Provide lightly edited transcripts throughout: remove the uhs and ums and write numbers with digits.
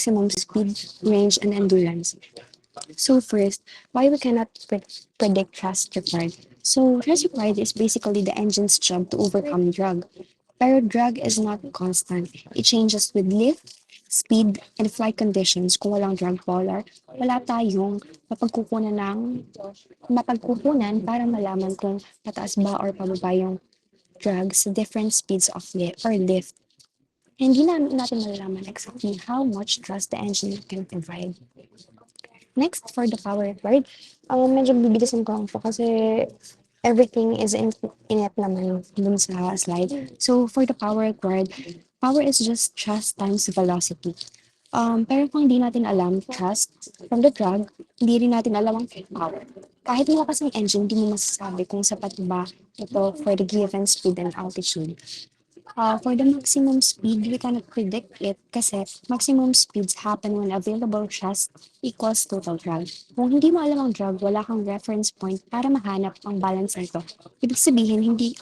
maximum speed, range, and endurance. So first, why we cannot predict thrust required. So thrust required is basically the engine's job to overcome drag. Pero drag is not constant. It changes with lift, speed, and flight conditions. Kung walang drag polar, wala tayong mapagkukunan para malaman kung pataas ba or pababa yung drag sa different speeds of lift or lift. Hindi na natin malalaman exactly how much thrust the engine can provide. Next, for the power required, medyo bibilisan ko lang po kasi everything is in it naman dun sa slide. So, for the power required, power is just thrust times velocity. Pero kung hindi natin alam thrust from the drag, hindi rin natin alam ang power. Kahit malakas ang engine, hindi mo masasabi kung sapat ba ito for the given speed and altitude. For the maximum speed, we cannot predict it kasi maximum speeds happen when available thrust equals total drag. Kung hindi mo alam ang drag, wala kang reference point para mahanap ang balance nito. Ibig sabihin, hindi...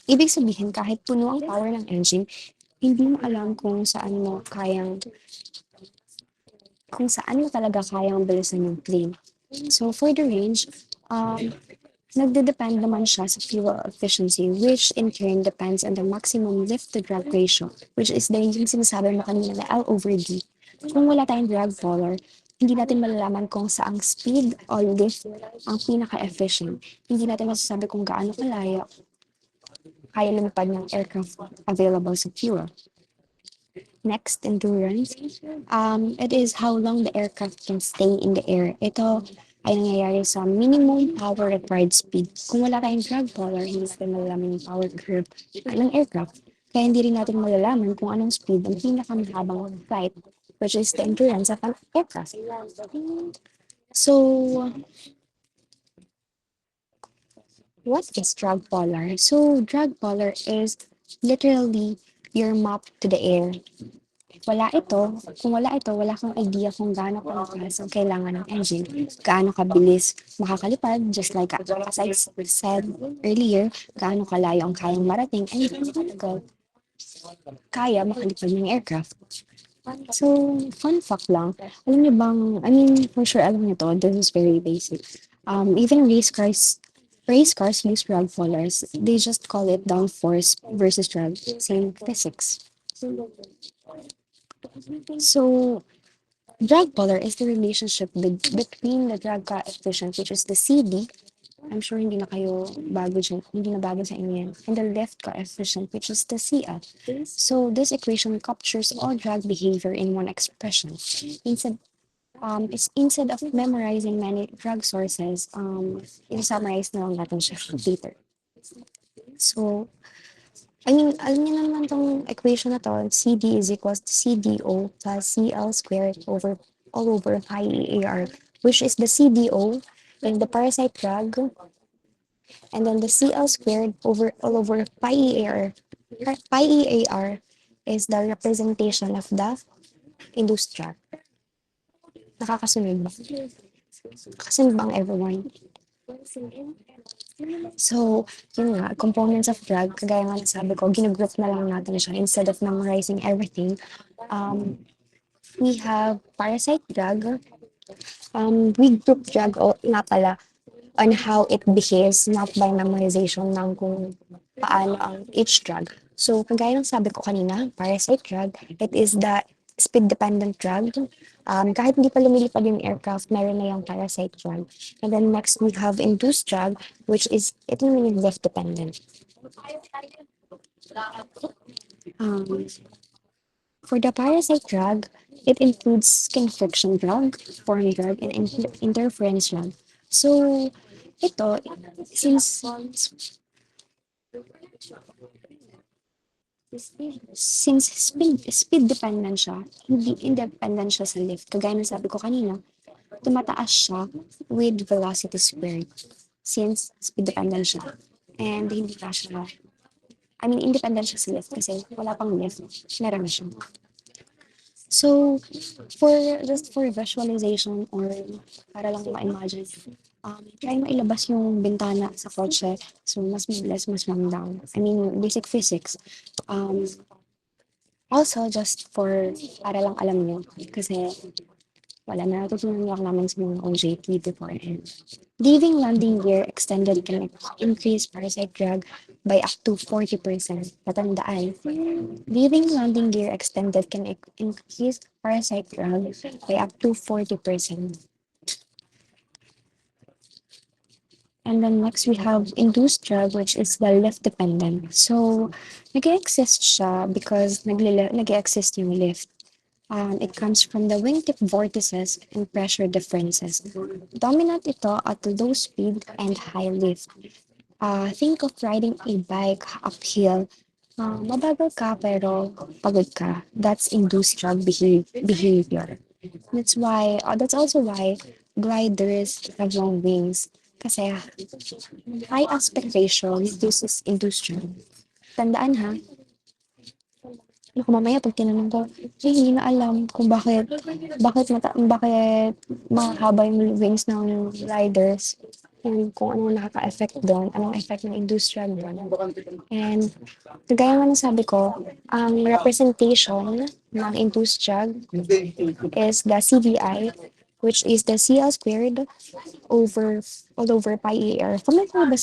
Ibig sabihin, kahit puno ang power ng engine, hindi mo alam kung saan mo talaga kayang bilisan yung plane. So, for the range, nagde-depend naman siya sa fuel efficiency, which in turn depends on the maximum lift-to-drag ratio, which is yung sinasabi mo kanina na L over D. Kung wala tayong drag polar, hindi natin malalaman kung saang speed o lift ang pinaka-efficient. Hindi natin masasabi kung gaano kalaya kaya lumipad ng aircraft available sa fuel. Next, endurance. It is how long the aircraft can stay in the air. Ito ay nangyayari sa minimum power required speed. Kung wala tayong drag polar, hindi natin malalaman yung power curve ng aircraft. Kaya hindi rin natin malalaman kung anong speed ang pinakamahabang flight, which is the endurance of an aircraft. So, what is drag polar? So, drag polar is literally your map to the air. Kung wala ito, wala kang idea kung gaano kalakas ang kailangan ng engine, gaano kabilis makakalipad, just like as I said earlier, gaano kalayo ang kayang marating, and gaano katagal kaya makalipad ng aircraft. So, fun fact lang, alam niyo bang, I mean, for sure alam niyo to, this is very basic. Even race cars use drag followers. They just call it downforce versus drag, same physics. So, drag polar is the relationship between the drag coefficient, which is the CD. I'm sure hindi na kayo bago dyan, hindi na bago sa inyo yan. And the lift coefficient, which is the CF. So, this equation captures all drag behavior in one expression. Instead of memorizing many drag sources, i-summarize na lang natin siya later. So, I mean, alam niyo naman tong equation na to, CD is equals to CDO plus CL squared all over pi EAR, which is the CDO in the parasite drag, and then the CL squared all over pi EAR. Pi EAR is the representation of the induced drag. Nakakasunod ba? Nakasunod bang everyone? So, yun nga, components of drag, kagaya nga sabi ko, ginagroup na lang natin siya instead of memorizing everything. We have parasite drag. We group drag nga pala on how it behaves, not by memorization ng kung paano ang each drag. So, kagaya ng sabi ko kanina, parasite drag, it is the speed-dependent drag. Kahit hindi pa lumilipad yung aircraft, meron na yung parasite drag. And then next, we have induced drag, which is, ito naman yung lift-dependent. For the parasite drag, it includes skin friction drag, foreign drag, and interference drag. So, ito, since speed dependent siya, hindi independent siya sa lift. Kagaya ng sabi ko kanina, tumataas siya with velocity squared since speed dependent siya. And hindi pa siya, I mean, independent siya sa lift kasi wala pang lift, meron na siya. So, just for visualization or para lang ma-imagine, try mo ilabas yung bintana sa kotse. So, mas mabilis, mas down. I mean, basic physics. Also, just for para lang alam niyo, kasi wala na natutunan niyo naman sa mga OJT before. And leaving landing gear extended can increase parasite drag by up to 40%. Patandaan, leaving landing gear extended can increase parasite drag by up to 40%. And then next we have induced drag, which is the lift dependent. So nag-exist siya because nag-exist yung lift. It comes from the wingtip vortices and pressure differences. Dominant ito at low speed and high lift. Think of riding a bike uphill. Mabagal ka pero pagod ka. That's induced drug behavior. That's also why gliders have long wings. Kasi high aspect ratio reduces induced drug. Tandaan ha, naku mamaya pag tinanong ko, hindi na alam kung bakit mahaba yung wings ng riders and kung anong nakaka-affect doon, anong effect ng industrial doon. And kagaya nga ng sabi ko, ang representation ng industrial is the CVI, which is the CL squared over all over pi AR. Familiar ka ba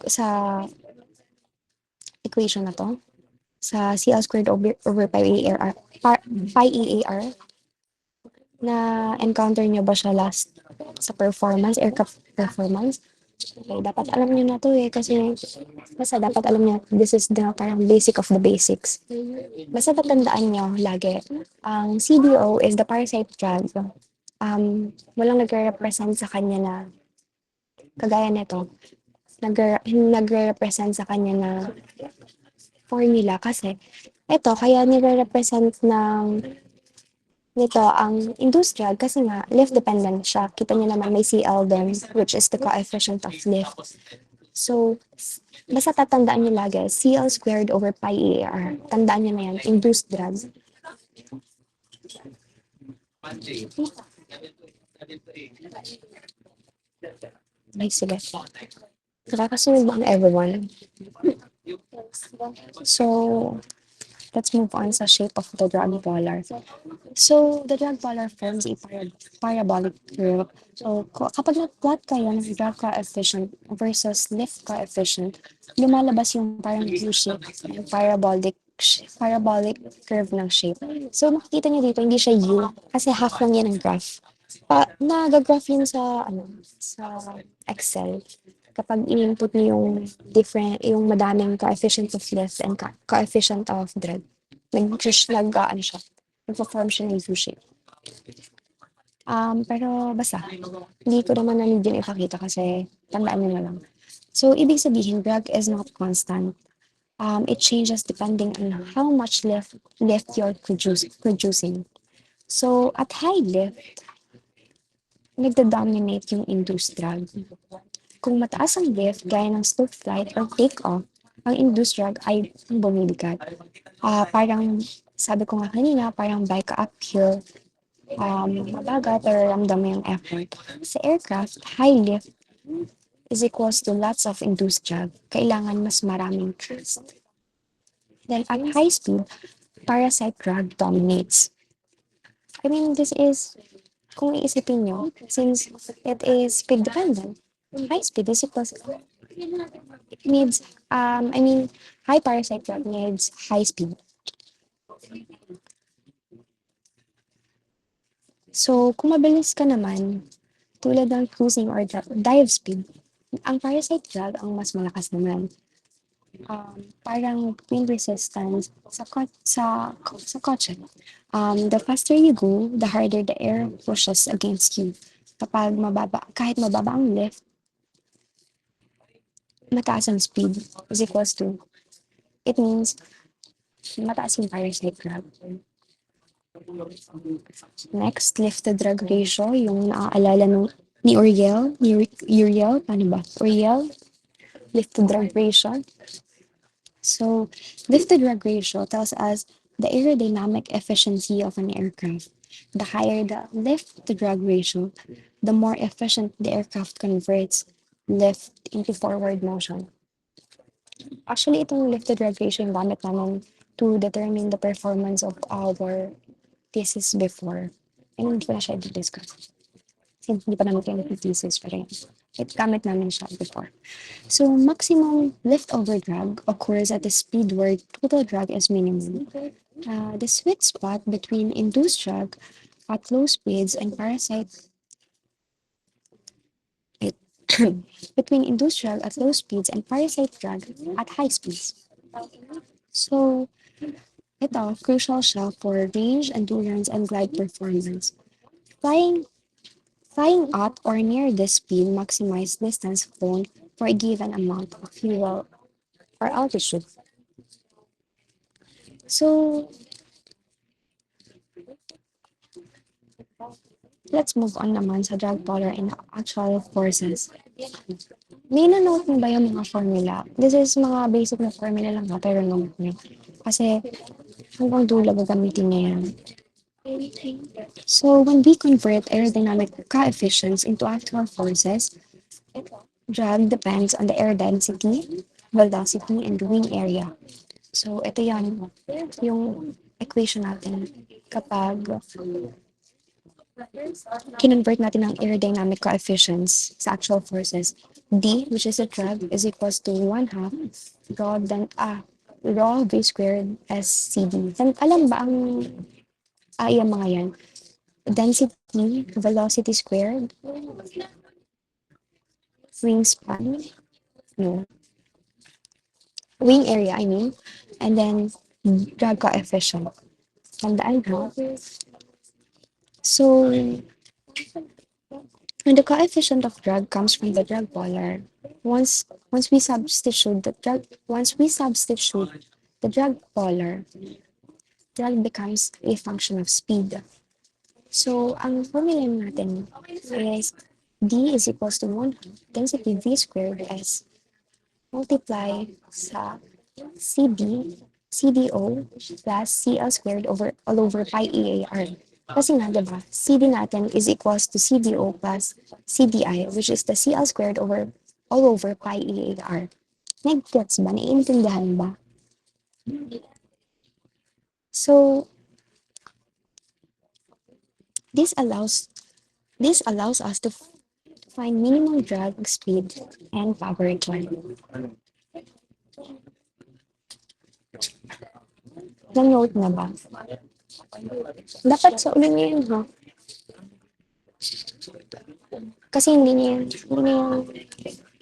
sa equation na to? Sa CL squared over pi AR, pi EAR, na encounter nyo ba siya last sa performance, aircraft performance? Okay, dapat alam niyo na to eh, kasi basta dapat alam niyo, this is the parang basic of the basics. Basta tatandaan niyo lagi, ang CDO is the parasite drug. Walang nagre-represent sa kanya na, kagaya nito, nagre-represent sa kanya na formula kasi eto kaya nire-represent nito ang industrial kasi nga lift dependent siya. Kita niyo naman may CL din, which is the coefficient of lift. So, basta tatandaan niyo lagi, CL squared over pi EAR. Tandaan niyo na yan, induced drag. Ay, sige. Nakakasunod ba ang everyone? So, let's move on sa shape of the drag polar. So, the drag polar forms a parabolic curve. So, kapag nag-plot kayo ng drag coefficient versus lift coefficient, lumalabas yung parang U-shape, yung parabolic curve ng shape. So, makikita niyo dito, hindi siya U, kasi half lang yan ng graph. Nag-graph yun sa Excel. Kapag in-input niyo yung madaming coefficient of lift and coefficient of drag, ano siya, nagpo-form siya ng U-shape. Pero basta, hindi ko naman na need yun ipakita kasi tandaan nyo na lang. So, ibig sabihin, drag is not constant. It changes depending on how much lift you're producing. So, at high lift, nagda-dominate yung induced drag. Kung mataas ang lift, gaya ng slope flight or take-off, ang induced drag ay bumibigat. Parang, sabi ko nga kanina, parang bike uphill, mabagal pero ramdam mo yung effort. Sa aircraft, high lift is equals to lots of induced drag. Kailangan mas maraming thrust. Then at high speed, parasite drag dominates. I mean, this is, kung iisipin nyo, since it is speed dependent, high speed is equals, it needs, high parasite drag needs high speed. So, kung mabilis ka naman, tulad ng cruising or dive speed, ang parasite drag ang mas malakas naman. Parang wind resistance sa kotse. The faster you go, the harder the air pushes against you. Kahit mababa ang lift, mataas ang speed is equals to, it means mataas yung parasite drag. Next, lift to drag ratio, yung naaalala ni Uriel, paano ba? Uriel, lift to drag ratio. So, lift to drag ratio tells us the aerodynamic efficiency of an aircraft. The higher the lift to drag ratio, the more efficient the aircraft converts lift into forward motion. Actually, itong lift to drag ratio yung gamit namin to determine the performance of our thesis before. And hindi ko na siya i-discuss. Since hindi pa namin kayo thesis pa rin. It gamit namin siya before. So maximum leftover drag occurs at a speed where total drag is minimum. The sweet spot between induced drag at low speeds and parasite it, between induced drag at low speeds and parasite drag at high speeds. So ito, crucial siya for range, endurance, and glide performance. Flying Flying at or near this speed maximize distance flown for a given amount of fuel or altitude. So let's move on naman sa drag polar and actual forces. May na-note mo ba yung mga formula? This is mga basic na formula lang ha, pero note nyo. Kasi hanggang dulo gagamitin niya yan. So when we convert aerodynamic coefficients into actual forces, drag depends on the air density, velocity, and wing area. So ito yan, yung equation natin kapag kinonvert natin ang aerodynamic coefficients sa actual forces. D, which is the drag, is equals to 1/2 rho, rho v squared s cd. Alam ba ang yung mga yan? Density, velocity squared, wingspan, no, wing area, I mean, and then drag coefficient. Tandaan ha? So, when the coefficient of drag comes from the drag polar, once we substitute the drag polar, drag becomes a function of speed. So, ang formula natin is d is equals to 1 density v squared s multiply sa CDO plus CL squared over all over pi EAR. Kasi nga, diba, CD natin is equals to CDO plus CDI, which is the CL squared over all over pi EAR. Nag-gets ba? Naiintindihan ba? So, this allows this allows us to find minimum drag speed and power requirement. Na-note na ba? Dapat sa ulo niyo yun, ha? Kasi hindi niya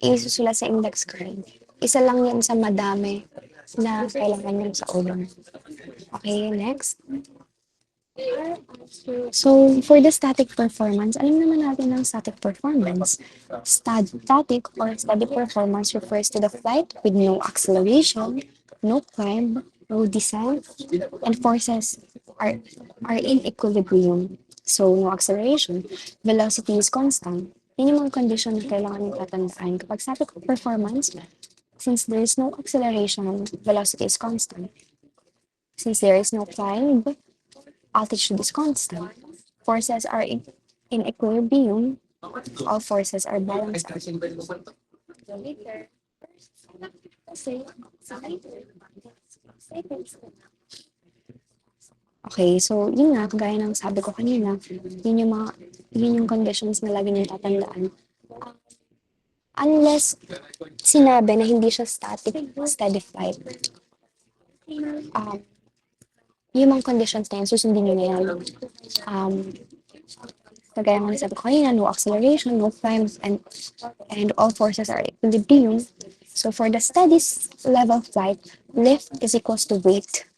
isusulat sa index card. Isa lang yan sa madami na kailangan yun sa ulo. Okay, next. So, for the static performance, alam naman natin ang static performance. Static or steady performance refers to the flight with no acceleration, no climb, no descent, and forces are, are in equilibrium. So, no acceleration, velocity is constant. Yun yung mga condition na kailangan yung tatandaan. Kapag static performance, since there is no acceleration, velocity is constant. Since there is no climb, altitude is constant. Forces are in equilibrium. All forces are balanced out. Okay, so yun nga, kagaya ng sabi ko kanina, yun yung conditions na lagi niyong tatandaan. Unless sinabi na hindi siya static, steady flight, yung mga conditions na yun, susundin nyo na yan. Kagaya nga sabi ko kanina, no acceleration, no climb, and all forces are equilibrium. So for the steady level flight, lift is equals to weight.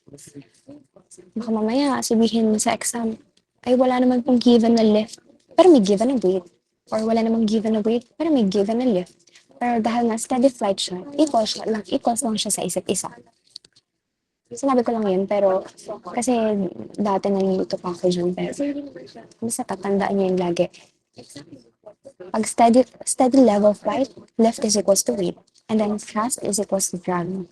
Baka mamaya sabihin sa exam, ay wala naman pong given na lift, pero may given na weight. Or wala namang given na weight, pero may given na lift. Pero dahil na steady flight siya, equals lang siya sa isa't isa. Sinabi ko lang yun, pero kasi dati nalilito pa ako dyan, pero basta tatandaan niyo yun lagi. Pag steady level flight, lift is equals to weight, and then thrust is equals to drag.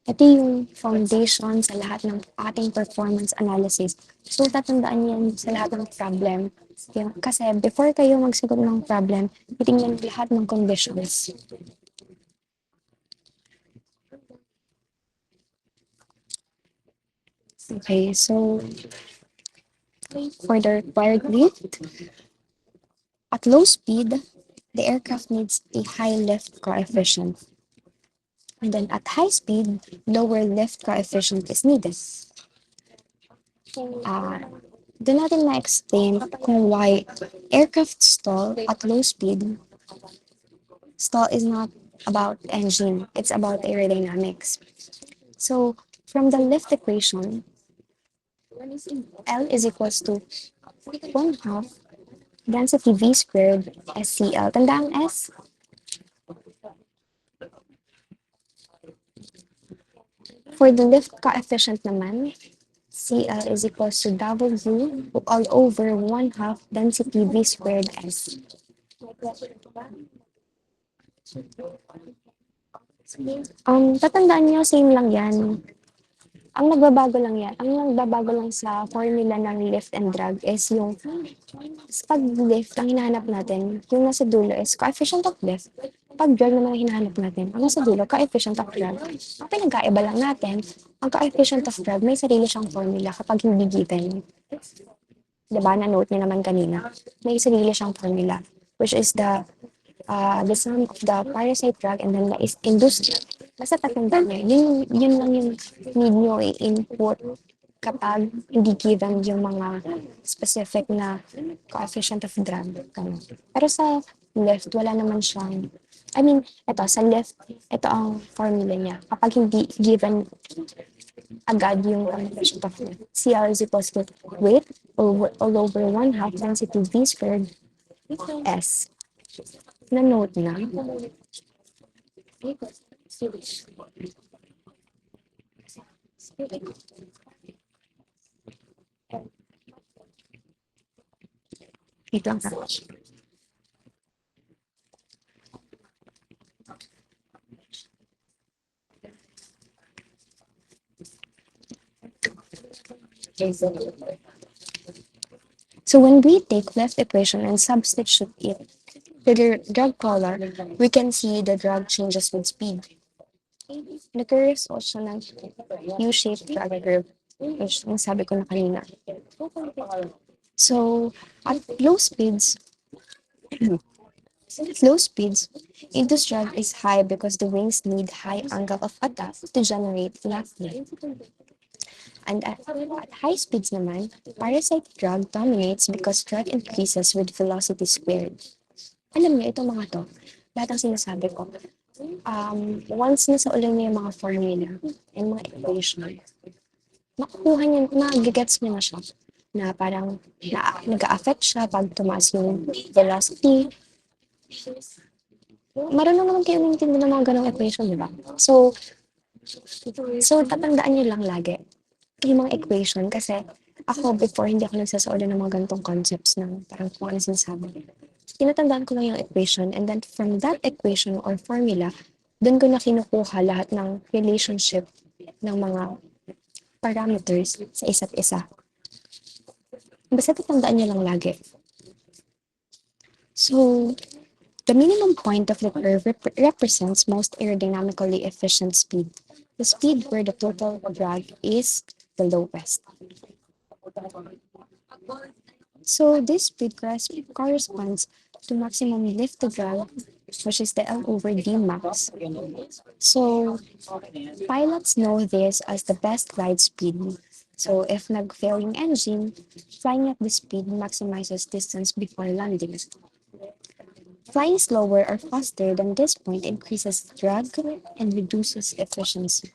Ito yung foundation sa lahat ng ating performance analysis. So, tatandaan yan sa lahat ng problem. Kasi before kayo magsagot ng problem, titingnan lahat ng conditions. Okay, so for the required lift, at low speed, the aircraft needs a high lift coefficient. And then at high speed, lower lift coefficient is needed. Ah, doon natin na-explain kung why aircraft stall at low speed. Stall is not about engine, it's about aerodynamics. So from the lift equation, L is equals to 1 half density V squared SCL. Tandaan S, for the lift coefficient naman, CL is equals to W all over 1 half density V squared S. Tatandaan nyo, same lang yan. Ang nagbabago lang sa formula ng lift and drag is yung pag lift, ang hinahanap natin, yung nasa dulo is coefficient of lift. Pag drag naman ang hinahanap natin, ang nasa dulo, coefficient of drag. Ang pinagkaiba lang natin, ang coefficient of drag may sarili siyang formula kapag hindi given. Diba, na-note niyo naman kanina, may sarili siyang formula, which is the sum of the parasite drug and then the is induced. Basta tatandaan niyo, yun lang yung need nyo i-input kapag hindi given yung mga specific na coefficient of drug. Ganun. Pero sa left, wala naman siyang, I mean, ito, sa left, ito ang formula niya. Kapag hindi given agad yung coefficient of left, CL is equals to weight all over 1 half density V squared S. Na-note na. Wait lang ha. So when we take left equation and substitute it to the drug polar, we can see the drug changes with speed. Nag-curve also ng U-shaped drug curve, which ang sabi ko na kanina. So at low speeds, low speeds, induced drag is high because the wings need high angle of attack to generate left lift. And at high speeds naman, parasite drag dominates because drag increases with velocity squared. Alam niyo, itong mga to, lahat ng sinasabi ko, once na sa ulo niyo yung mga formula and mga equation, makukuha niyo, magigets niyo na siya na parang nag-affect siya pag tumaas yung velocity. Marunong naman kayo nintindi ng mga ganong equation, di ba? So tatandaan niyo lang lagi yung mga equation kasi ako before hindi ako nagsasaulo ng mga ganitong concepts ng parang kung ano sinasabi. Tinatandaan ko lang yung equation and then from that equation or formula, doon ko na kinukuha lahat ng relationship ng mga parameters sa isa't isa. Basta tatandaan niyo lang lagi. So, the minimum point of the curve represents most aerodynamically efficient speed. The speed where the total drag is the lowest. So this speed corresponds to maximum lift to drag, which is the L over D max. So pilots know this as the best glide speed. So if nag-fail yung engine, flying at this speed maximizes distance before landing. Flying slower or faster than this point increases drag and reduces efficiency.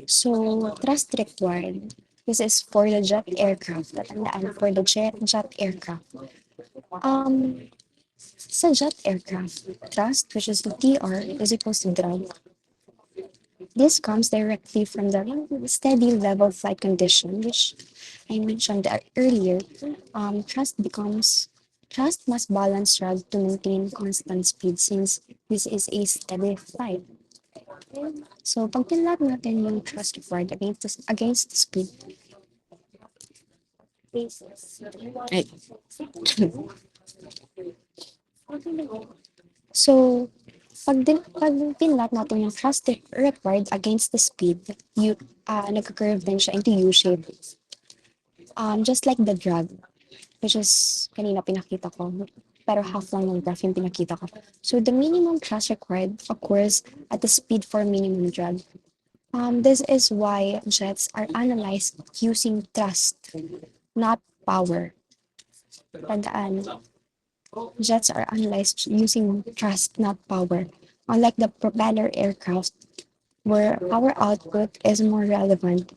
So, thrust required. This is for the jet aircraft. Tatandaan, for the jet aircraft. Sa jet aircraft, thrust, which is the TR, is equals to drag. This comes directly from the steady level flight condition, which I mentioned earlier. Thrust must balance drag to maintain constant speed since this is a steady flight. So, pag pinlot natin yung thrust required against the speed, right. So, Pag pinlat natin yung thrust required against the speed, nagka-curve din siya into U shape. Just like the drag, which is kanina pinakita ko, pero half lang yung graph yung pinakita ko. So the minimum thrust required occurs at the speed for minimum drag. This is why jets are analyzed using thrust, not power. Tandaan, jets are analyzed using thrust, not power. Unlike the propeller aircraft, where power output is more relevant,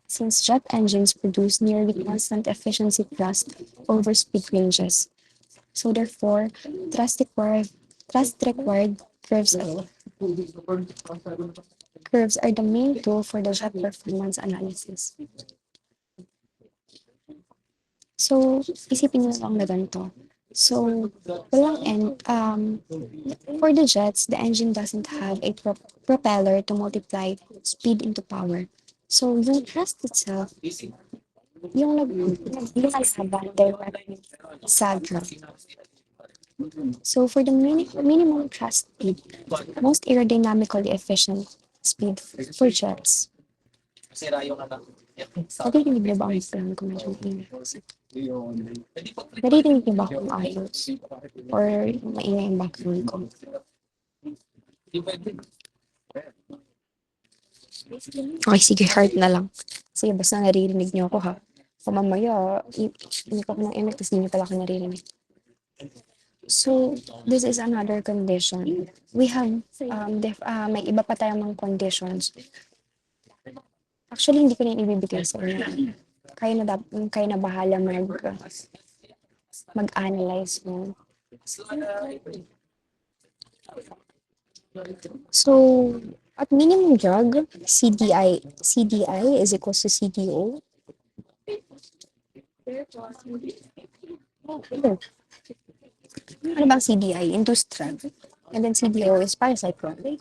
since jet engines produce nearly constant efficiency thrust over speed ranges. So therefore, thrust required curves are the main tool for the jet performance analysis. So, isipin nyo lang na ganito. So, walang for the jets, the engine doesn't have a propeller to multiply speed into power. So, yung thrust itself, yung lumalaban directly sa drag. So, for the minimum thrust speed, most aerodynamically efficient speed for jets. Naririnig niyo ba ang plan ko medyo maingay? Naririnig niyo ba akong ayos? Or maingay ang background ko? Okay, sige, heart na lang. Sige, basta naririnig niyo ako ha. O mamaya, hindi ko ng emek, tapos hindi niyo pala ako naririnig. So, this is another condition. We have, may iba pa tayong mga conditions. Actually, hindi ko na yung ibibigay sa inyo. Kayo na bahala mag-analyze mo. So, at minimum drag, CDI is equals to CDO. Ano bang CDI? Induced drag. And then CDO is paracyclone.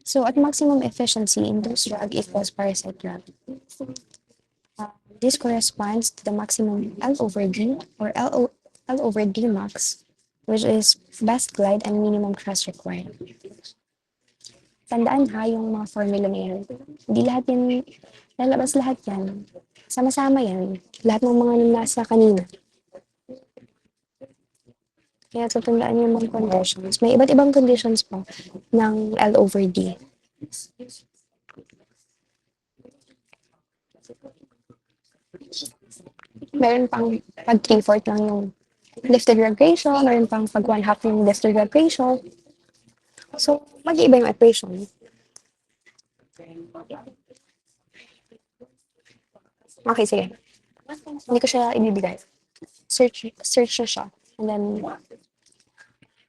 So, at maximum efficiency, induced drag equals parasite drag. This corresponds to the maximum L over D or L over D max, which is best glide and minimum thrust required. Tandaan ha, yung mga formula na yan. Hindi lahat yan, lalabas lahat yan. Sama-sama yan. Lahat ng mga nasa kanina. Kaya tutundaan yung mga conditions. May iba't ibang conditions pa ng L over D. Meron pang pag 3/4 lang yung lifted drag ratio, meron pang pag 1/2 yung lifted drag ratio. So, mag-iiba yung equation. Okay, sige. Hindi ko siya ibibigay. Search na siya. And then,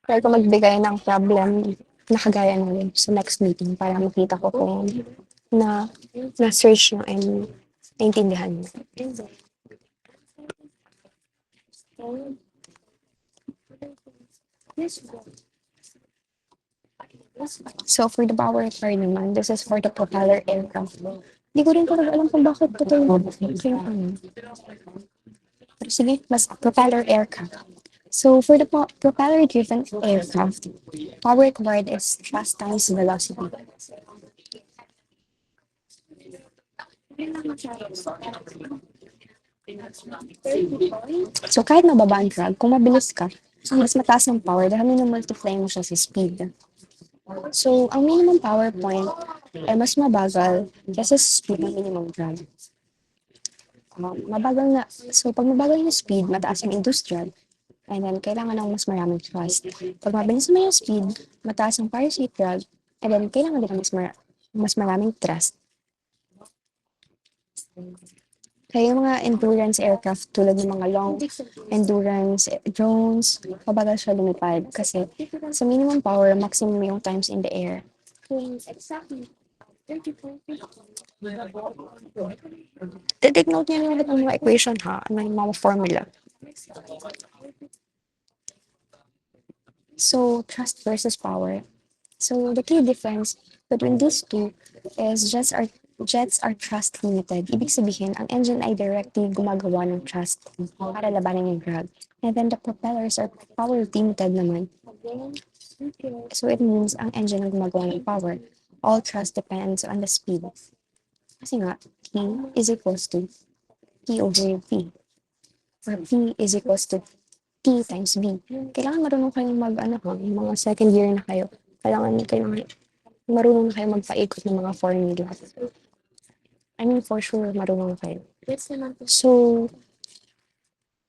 try ko magbigay ng problem na kagaya nun sa next meeting para makita ko kung na-search nyo and naintindihan nyo. So, for the power required naman, this is for the propeller aircraft. Hindi ko rin talaga alam kung bakit ito yung ano. Pero sige, mas propeller aircraft. So, for the propeller-driven aircraft, power required is thrust times velocity. So, kahit mababa ang drag, kung mabilis ka, mas mataas ang power dahil minumultiply mo siya sa speed. So, ang minimum power point ay mas mabagal kaysa sa speed ng minimum drag. Pag mabagal yung speed, mataas ang industrial. And then, kailangan ng mas maraming thrust. Pag mabilis naman yung speed, mataas ang parachute drag. And then, kailangan din ng mas maraming thrust. Kaya yung mga endurance aircraft tulad ng mga long endurance drones, mabagal siya lumipad kasi sa minimum power, maximum yung times in the air. Take note niyo yung lahat ng mga equation ha, may mga formula. So, thrust versus power. So, the key difference between these two is jets are thrust limited. Ibig sabihin, ang engine ay directly gumagawa ng thrust para labanan yung drag. And then the propellers are power limited naman. So it means ang engine ang gumagawa ng power. All thrust depends on the speed. Kasi nga, P is equals to P over V. Or P is equals to T times V. Kailangan marunong kayong mag, yung mga second year na kayo. Kailangan marunong na kayo magpaikot ng mga formula. I mean, for sure, marunong kayo. So,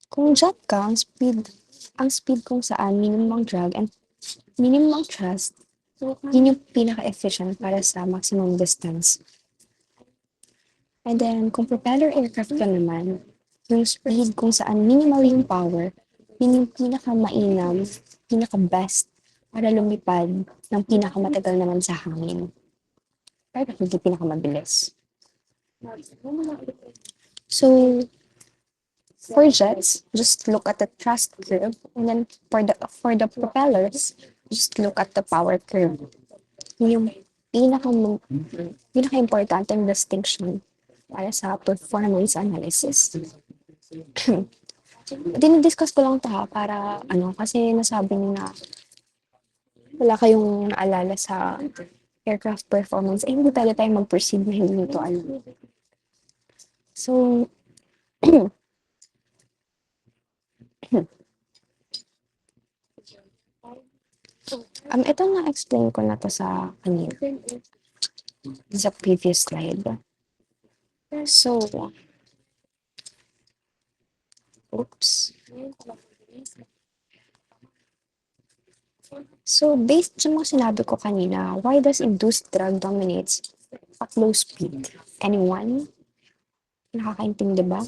kung jet ka, ang speed kung saan minimum ang drag and minimum ang thrust, yun yung pinaka-efficient para sa maximum distance. And then, kung propeller aircraft ka naman, yung speed kung saan minimal yung power, yun yung pinaka-mainam, pinaka-best para lumipad ng pinaka-matagal naman sa hangin. Pero hindi pinaka-mabilis. So, for jets, just look at the thrust curve, and then for the propellers, just look at the power curve. Yun yung pinaka pinaka-importanteng distinction para sa performance analysis. Dinidiscuss ko lang 'to para kasi nasabi niyo na wala kayong naalala sa aircraft performance, hindi puwede tayong mag-proceed na hindi niyo 'to alam. So, ito na-explain ko na 'to sa kanina, sa previous slide. So, oops. So, based sa mga sinabi ko kanina, why does induced drag dominates at low speed? Anyone? Nakakaintindi ba?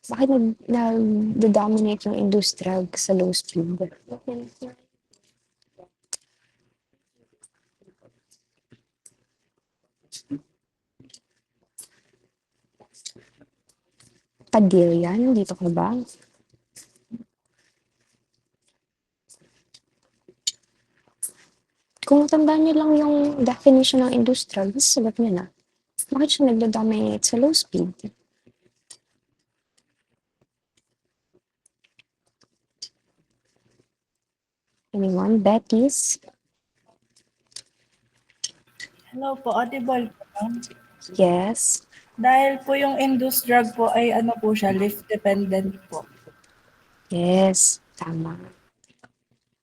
Bakit nagdo-dominate yung induced drag sa low speed? Padilla, nandito ka ba? Kung tandaan niyo lang yung definition ng induced drag, sagot niyo na. Bakit siya nagdo-dominate sa low speed? Anyone? Betty's? Hello po, audible po ba? Yes. Dahil po yung induced drag po ay ano po siya, lift dependent po. Yes. Tama.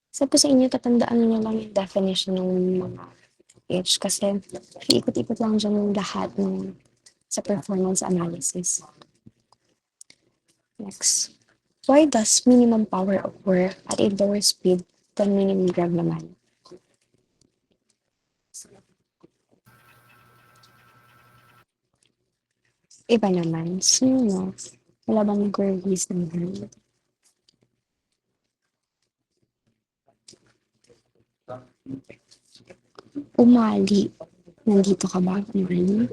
Sabi ko sa inyo, tatandaan niyo lang yung definition ng mga H kasi iikot-ikot lang dyan yung lahat sa performance analysis. Next. Why does minimum power occur at a lower speed than minimum drag naman? Iba naman. Sino? Wala bang nag-release ng hand? Umali. Nandito ka ba? Umali?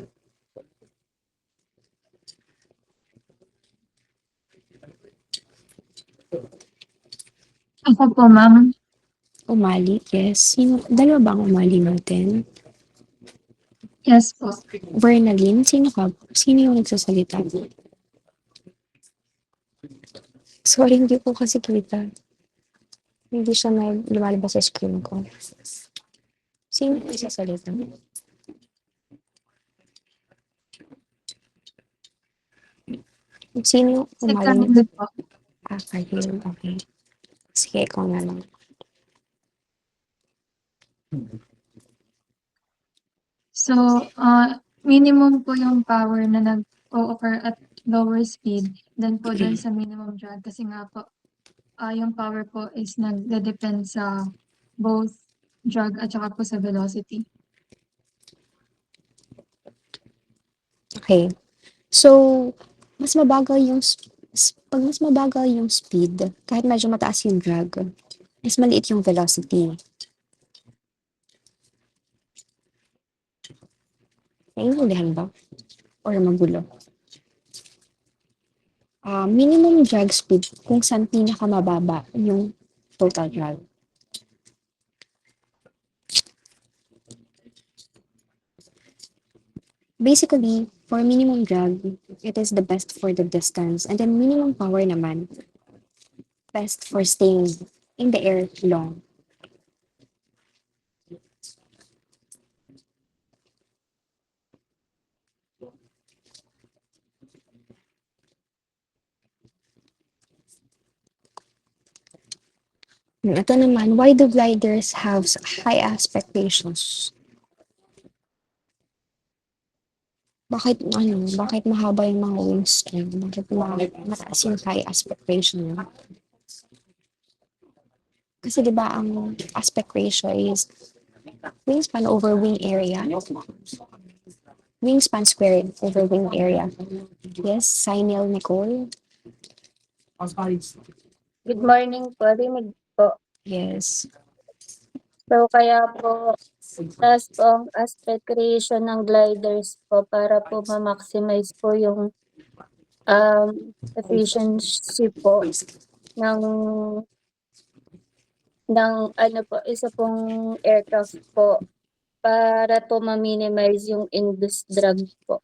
Ako po, ma'am. Umali? Yes. Sino? Dalawa bang umali natin? Yes po. Vernalyn? Sino ka? Sino yung nagsasalita? Sorry, hindi ko kasi kita. Hindi siya lumalabas sa screen ko. Sino yung nagsasalita? Sino yung Si umali? Camille po. Kahil. Okay. Sige, ikaw na lang. So, minimum po yung power na nag-o-occur at lower speed than po dun sa minimum drag. Kasi nga po, yung power po is nagde-depend sa both drag at saka po sa velocity. Okay. So, pag mas mabagal yung speed, kahit medyo mataas yung drag, mas maliit yung velocity. Naiintindihan ba? Or magulo? Minimum drag speed kung saan pinakamababa yung total drag. Basically, for minimum drag, it is the best for the distance. And then minimum power naman, best for staying in the air long? Ito naman, why do gliders have high expectations? Bakit mahaba yung mga wingspan? Bakit mataas yung high aspect ratio niya? Kasi di ba ang aspect ratio is wingspan over wing area. Wingspan squared over wing area. Yes, Sinel Nicole. Good morning po, rinig po. Yes. So kaya po, taas po ang aspect ratio ng gliders po para po ma-maximize po yung efficiency po ng ano po, isa pong aircraft po para po ma-minimize yung induced drag po.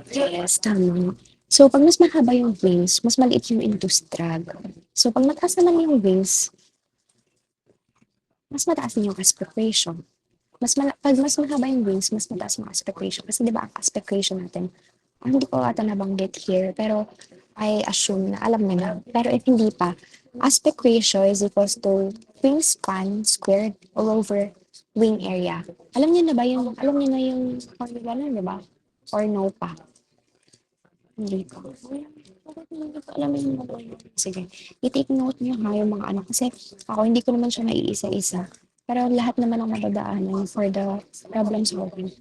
Yes, tama. So, pag mas mahaba yung wings, mas maliit yung induced drag. So, pag mataas naman yung wings, mas mataas din yung aspect ratio. Pag mas mahaba yung wings, mas mataas yung aspect ratio. Kasi di ba ang aspect ratio natin, hindi ko ata nabanggit here, pero I assume na alam nyo na. Pero if hindi pa, aspect ratio is equals to wingspan squared all over wing area. Alam niyo na ba yung, alam niyo na yung formula na, di ba? Or no pa? Hindi pa. Bakit hindi ko alam yung mga yun? Sige, i-take note niyo ha yung mga ano. Kasi ako hindi ko naman siya maiisa-isa. Pero lahat naman ang madadaanan for the problem solving.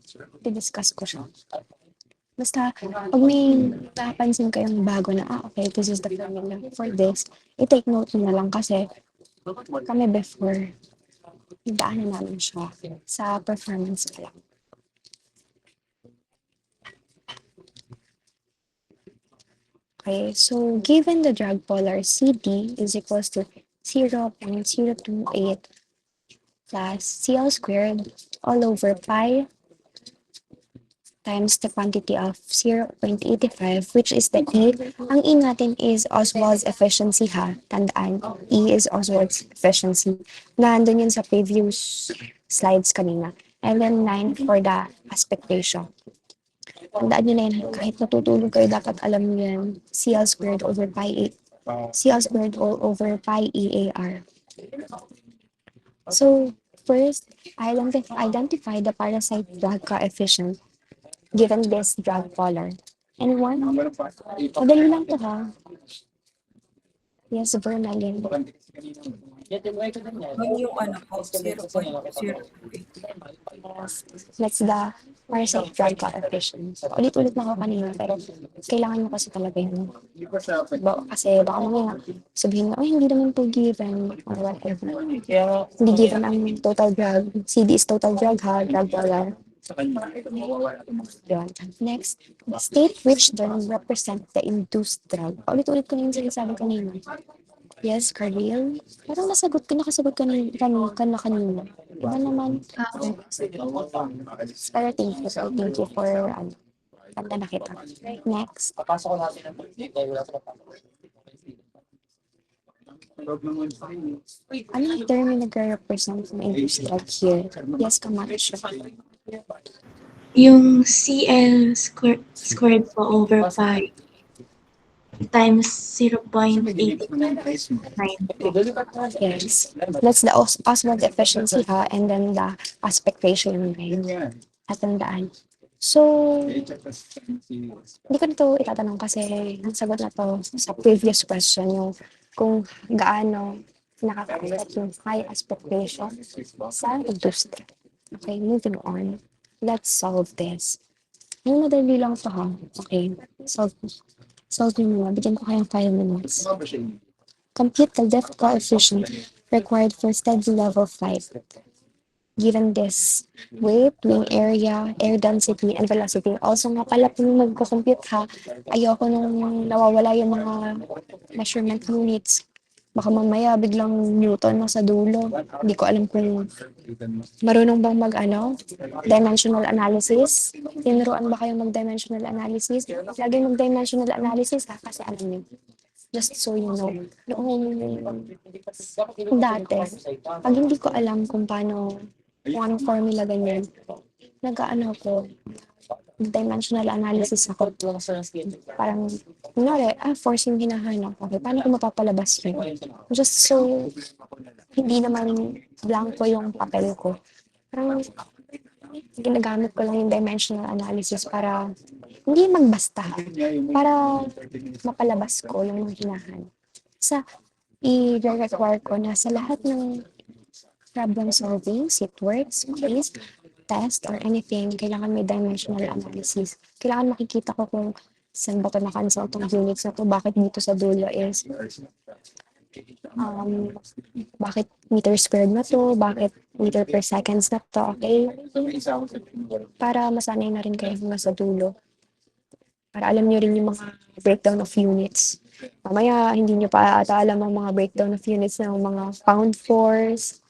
I-discuss ko siya. Basta, pag may napansin kayong bago na, okay, this is the formula for this, i-take note nyo na lang kasi kami before, daanan namin siya sa performance pa lang. Okay, so given the drag polar CD is equals to 0.028 plus CL squared all over pi times the quantity of 0.85, which is the E. Ang E natin is Oswald's efficiency ha. Tandaan, E is Oswald's efficiency. Nandun yun sa previous slides kanina. And then 9 for the aspect ratio. Tandaan nyo na yun, kahit natutulog kayo, dapat alam nyo yan. CL squared over pi CL squared all over pi EAR. So, first, identify the parasite drag coefficient given this drag polar. Anyone? Madali lang to ha. Yes, Vermelin. Yung ano po, 0.028. That's the parasite drag coefficient. Ulit-ulit na ako kanina, pero kailangan mo kasi talaga yun. Kasi baka mamaya sabihin mo, hindi naman po given. Or whatever. Hindi given ang total drag. CD is total drag ha, drag polar. Yun. Next, state which term represent the induced drag. Ulit-ulit ko na yung sinasabi kanina. Yes, Karil. Parang nakasagot ka na kanina. Iba naman. Pero thank you for, tanda na kita. Next. Ano yung term yung nagre-represent ng induced drag here? Yes, Kamacho. Yung CL squared po over pi times 0.8. Yes. That's the Oswald efficiency ha, and then the aspect ratio yung ngayon. At tandaan. So, hindi ko na ito itatanong kasi ang sagot na to sa previous question yung kung gaano nakaka-affect yung high aspect ratio sa induced. Okay, moving on. Let's solve this. Yung madali lang to ha. Okay, solve nyo muna. Bigyan ko kayong 5 minutes. Compute the lift coefficient required for steady level flight. Given this weight, wing area, air density, and velocity. Also nga pala, kung magko-compute ha, ayoko nung nawawala yung mga measurement units. Baka mamaya biglang Newton na sa dulo. Hindi ko alam kung marunong bang dimensional analysis. Tinuruan ba kayo mag-dimensional analysis? Lagi mag-dimensional analysis ha, kasi alam niyo, Just so you know, noong dati, pag hindi ko alam kung anong formula ganyan, nag-ano ko, dimensional analysis ako. Parang, kunwari, force yung hinahanap. Okay, paano ko mapapalabas yun? Just so, hindi naman blanco yung papel ko. Parang, ginagamit ko lang yung dimensional analysis para hindi magbasta. Para mapalabas ko yung mga hinahanap. I-require ko na sa lahat ng problem solving, works, quiz, test, or anything, kailangan may dimensional analysis. Kailangan makikita ko kung saan ba ito na-cancel itong units na to, bakit dito sa dulo is bakit meter squared na to, bakit meter per seconds na to, okay? Para masanay na rin kayo hanggang sa dulo. Para alam nyo rin yung mga breakdown of units. Mamaya, hindi nyo pa ata alam ang mga breakdown of units ng mga pound force.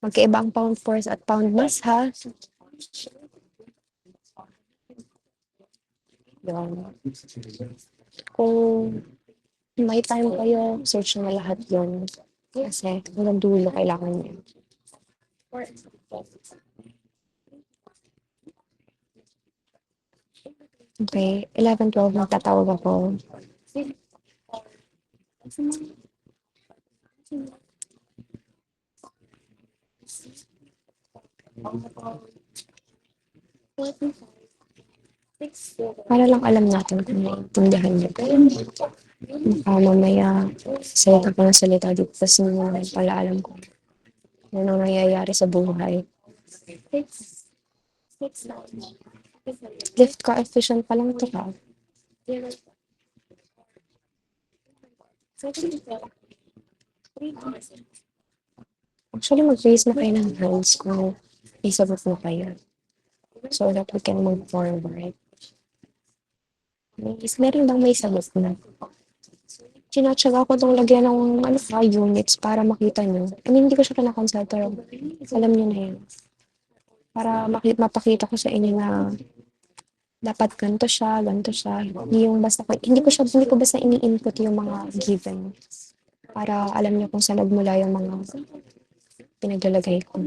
Magkaiba ang pound force at pound mass, ha? Yun. Kung may time kayo, search na lahat yun. Kasi hanggang dulo kailangan nyo. Okay, 11-12 magtatawag ako. Para lang alam natin kung naiintindihan niyo. Mamaya, salita ko ng salita dito, tapos hindi mo naman pala alam kung ano nangyayari sa buhay. Lift coefficient pa lang ito ka. Actually, mag-raise na kayo ng hands kung isagot mo kayo. So that we can move forward. Meron bang may sagot na? Tinatsaga ko itong lagyan ng units para makita nyo. I mean, hindi ko siya kinakonsult, pero alam nyo na yun. Para mapakita ko sa inyo na dapat ganito siya, ganito siya. Hindi yung basta hindi ko basta ini-input yung mga given. Para alam nyo kung saan nagmula yung mga pinaglalagay ko.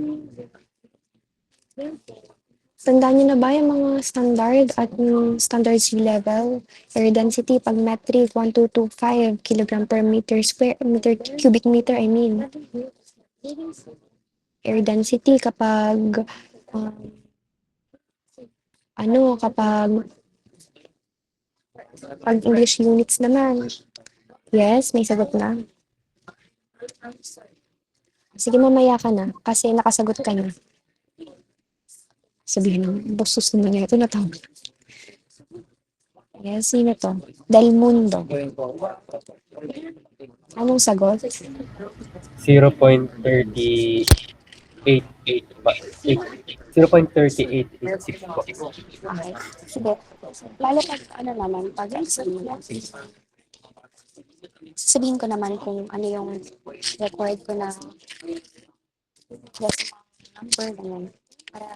Tandaan niyo na ba yung mga standard at yung standard sea level? Air density, pag metric, 1225 kilogram per meter square, cubic meter, I mean. Air density kapag, pag English units naman. Yes, may sagot na. Sige, mamaya ka na, kasi nakasagot ka na. Sabihin ng bostos naman niya, ito natawag. Yes, sino to? Del Mundo. Anong sagot? 0.38 ba? 0.3886 po. Okay. Sige. Lalo pag pag sasabihin ko naman kung ano yung required ko na number, ganyan. Para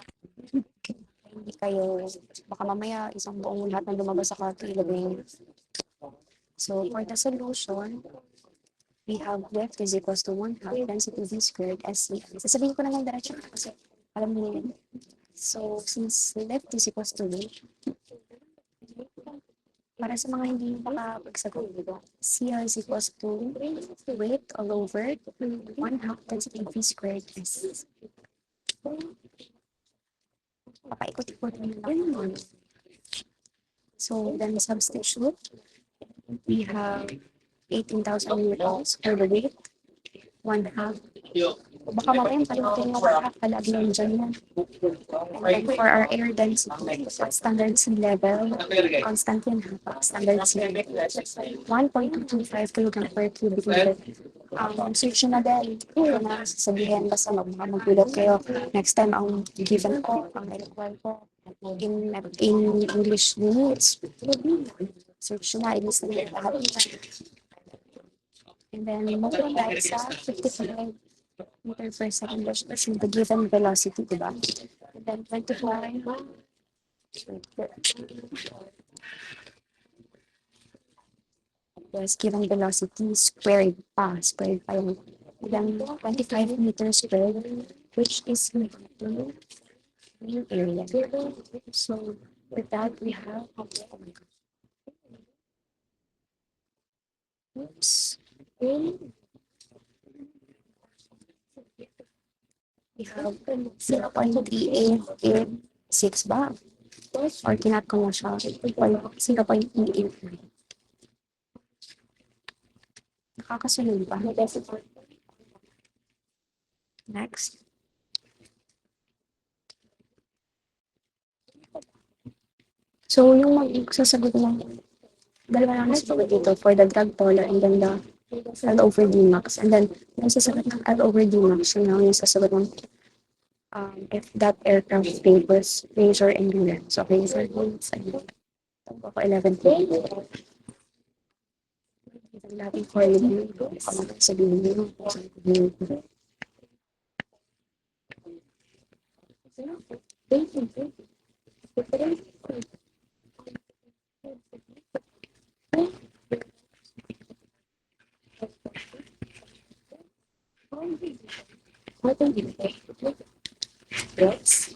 hindi kayo, baka mamaya isang buong lahat na lumabas sa calculator. So, for the solution, we have left is equals to 1/2 density v squared SC. Sasabihin ko na lang diretso kasi alam niyo yun. So, since left is equals to weight, para sa mga hindi nakapagsagot dito, CR is equals to weight all over 1/2 density v squared S. Papaikot-ikot lang. So, then substitute, we have 18,000 newtons for the weight, 1/2. Baka mamaya palimutin mo 1/2 kalagyan dyan yan. And then for our air density, standard sea level, constant yan ha, standard sea level, 1.225 kilogram per cubic meter. Search na din. Kung na sasabihin, basta magulat kayo. Next time, ang given ko, ang require ko, in English units. Search na, i-list na lahat. And then, multiply sa 55 meter per second versus the given velocity, diba? And then, 25. Yes, given velocity squared pa yung ilang 25 meters squared, which is yung area. So, with that, we have, oh my God. Oops. We have 0.3886 ba? Or kinat ko na siya, 0.38. Nakakasunod ba? Next. So, yung magsasagot ng dalawa lang nasasagot dito for the drug polar and then the L over D max. And then, yung sasagot ng L over D max, yun yung sasagot ng if that aircraft favors razor and endurance. So, razor means, ako 11 point. Lagi ko yun. Ako sabihin nyo. What are you doing? Yes.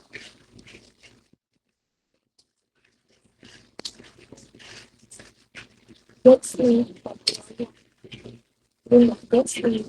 Let's see. Let's see.